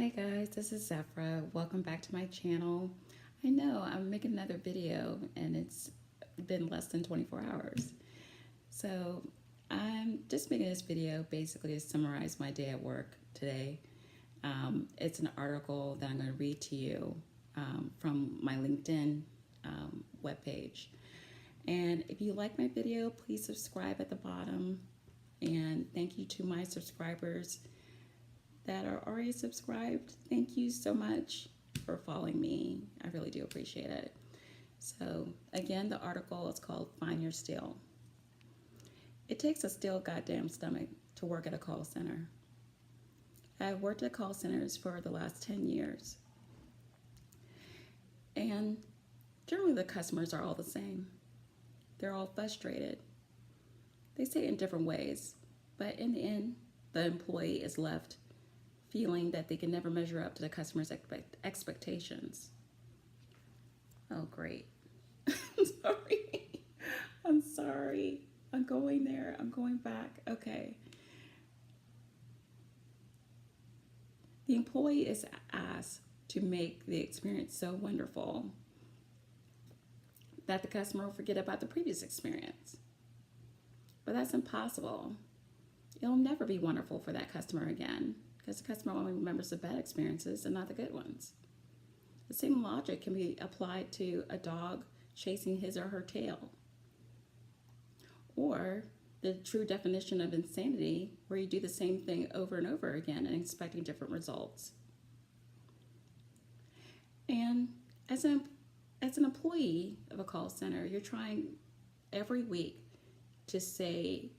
Hi guys, this is Zephyra. Welcome back to my channel. I know I'm making another video and it's been less than 24 hours. So I'm just making this video basically to summarize my day at work today. It's an article that I'm going to read to you from my LinkedIn webpage. And if you like my video, please subscribe at the bottom. And thank you to my subscribers that are already subscribed. Thank you so much for following me. I really do appreciate it. So again, the article is called Find Your Steel. It takes a steel goddamn stomach to work at a call center. I've worked at call centers for the last 10 years. And generally the customers are all the same. They're all frustrated. They say it in different ways, but in the end, the employee is left feeling that they can never measure up to the customer's expectations. Oh, great. Sorry. I'm sorry. I'm going there. I'm going back. Okay. The employee is asked to make the experience so wonderful that the customer will forget about the previous experience. But that's impossible. It'll never be wonderful for that customer again, because the customer only remembers the bad experiences and not the good ones. The same logic can be applied to a dog chasing his or her tail, or the true definition of insanity, where you do the same thing over and over again and expecting different results. And as an employee of a call center, you're trying every week to say,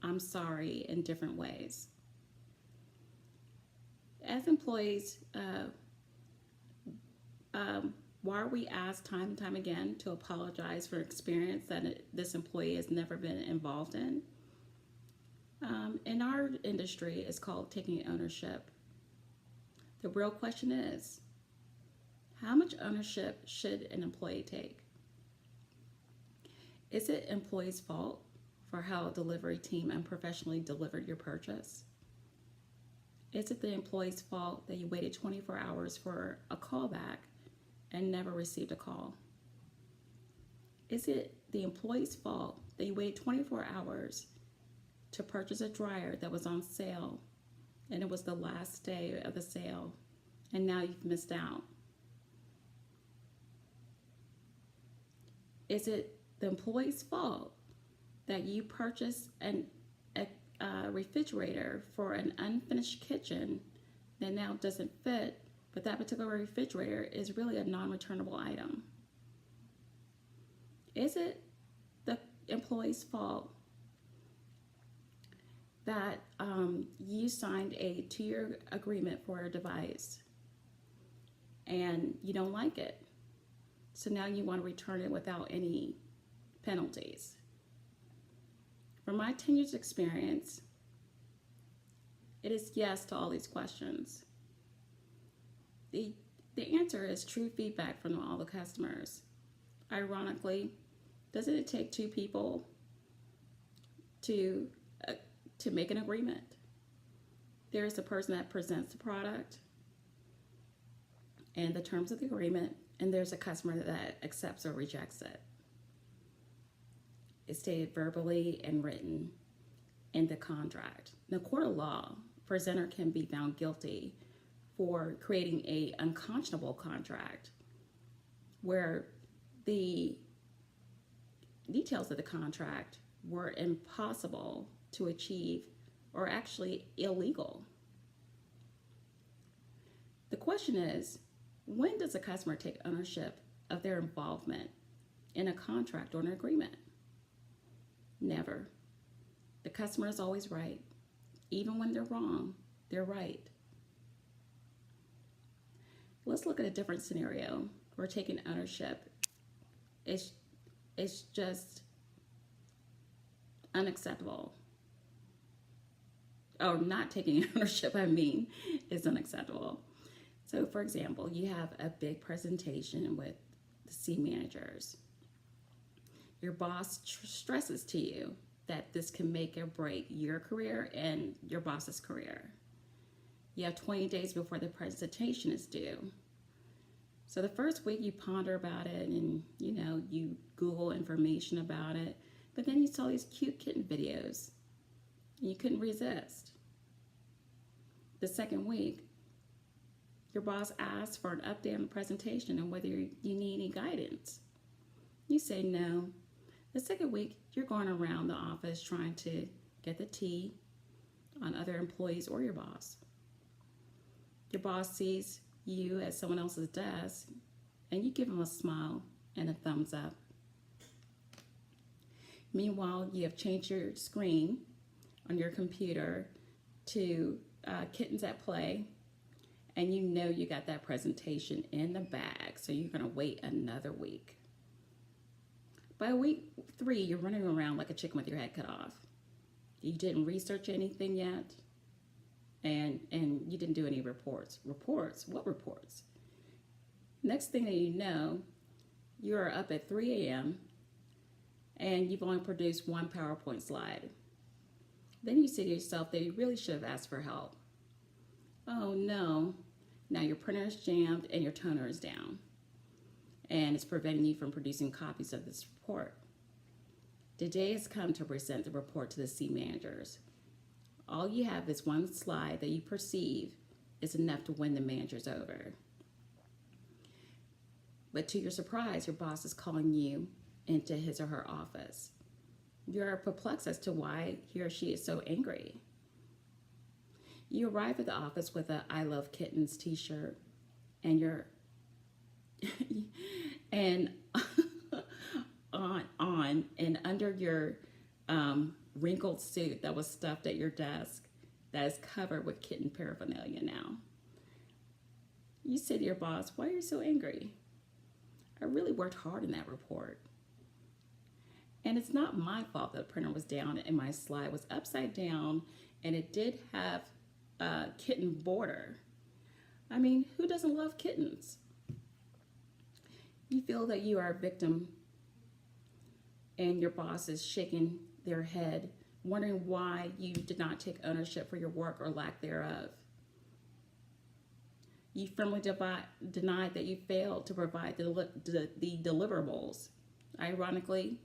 I'm sorry in different ways. As employees, why are we asked time and time again to apologize for experience that this employee has never been involved in? In our industry, it's called taking ownership. The real question is, how much ownership should an employee take? Is it employee's fault for how a delivery team unprofessionally delivered your purchase? Is it the employee's fault that you waited 24 hours for a callback and never received a call? Is it the employee's fault that you waited 24 hours to purchase a dryer that was on sale and it was the last day of the sale and now you've missed out? Is it the employee's fault that you purchased a refrigerator for an unfinished kitchen that now doesn't fit, but that particular refrigerator is really a non-returnable item? Is it the employee's fault that you signed a 2-year agreement for a device and you don't like it, so now you want to return it without any penalties? From my 10 years experience, it is yes to all these questions. The answer is true feedback from all the customers. Ironically, doesn't it take 2 people to make an agreement? There's the person that presents the product and the terms of the agreement, and there's a customer that accepts or rejects it. It's stated verbally and written in the contract. In the court of law, presenter can be found guilty for creating a unconscionable contract where the details of the contract were impossible to achieve or actually illegal. The question is, when does a customer take ownership of their involvement in a contract or an agreement? Never. The customer is always right. Even when they're wrong, they're right. Let's look at a different scenario where taking ownership is just unacceptable. Or not taking ownership, is unacceptable. So for example, you have a big presentation with the C managers. Your boss stresses to you that this can make or break your career and your boss's career. You have 20 days before the presentation is due. So the first week you ponder about it and you Google information about it, but then you saw these cute kitten videos and you couldn't resist. The second week, your boss asks for an update on the presentation and whether you need any guidance. You say no. The second week, you're going around the office trying to get the tea on other employees or your boss. Your boss sees you at someone else's desk and you give them a smile and a thumbs up. Meanwhile, you have changed your screen on your computer to Kittens at Play, and you got that presentation in the bag, so you're going to wait another week. By week 3, you're running around like a chicken with your head cut off. You didn't research anything yet, and you didn't do any reports. Reports? What reports? Next thing that you know, you're up at 3 a.m. and you've only produced one PowerPoint slide. Then you say to yourself that you really should have asked for help. Oh no, now your printer is jammed and your toner is down, and it's preventing you from producing copies of this report. The day has come to present the report to the C managers. All you have is one slide that you perceive is enough to win the managers over. But to your surprise, your boss is calling you into his or her office. You're perplexed as to why he or she is so angry. You arrive at the office with a "I Love Kittens" t-shirt and you're and on and under your wrinkled suit that was stuffed at your desk that is covered with kitten paraphernalia now. You say to your boss, "Why are you so angry? I really worked hard in that report. And it's not my fault that the printer was down and my slide was upside down and it did have a kitten border. I mean, who doesn't love kittens?" You feel that you are a victim and your boss is shaking their head, wondering why you did not take ownership for your work or lack thereof. You firmly deny that you failed to provide the deliverables. Ironically,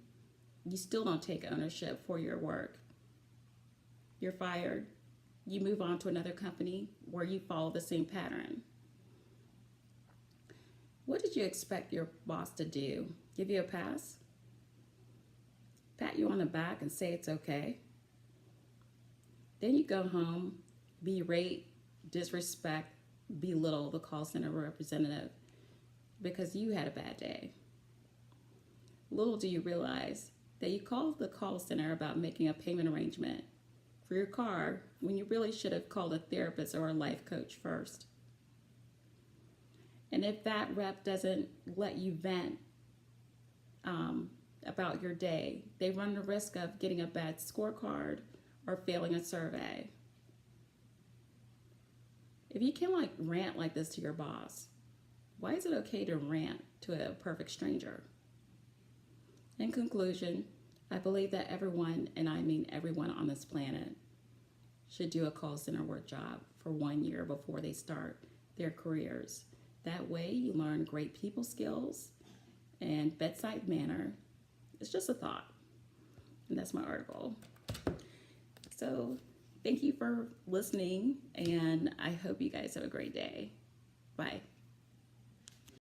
you still don't take ownership for your work. You're fired. You move on to another company where you follow the same pattern. What did you expect your boss to do? Give you a pass? Pat you on the back and say it's okay? Then you go home, berate, disrespect, belittle the call center representative because you had a bad day. Little do you realize that you called the call center about making a payment arrangement for your car when you really should have called a therapist or a life coach first. And if that rep doesn't let you vent about your day, they run the risk of getting a bad scorecard or failing a survey. If you can rant like this to your boss, why is it okay to rant to a perfect stranger? In conclusion, I believe that everyone, and I mean everyone on this planet, should do a call center work job for 1 year before they start their careers. That way you learn great people skills and bedside manner. It's just a thought. And that's my article. So thank you for listening, and I hope you guys have a great day. Bye.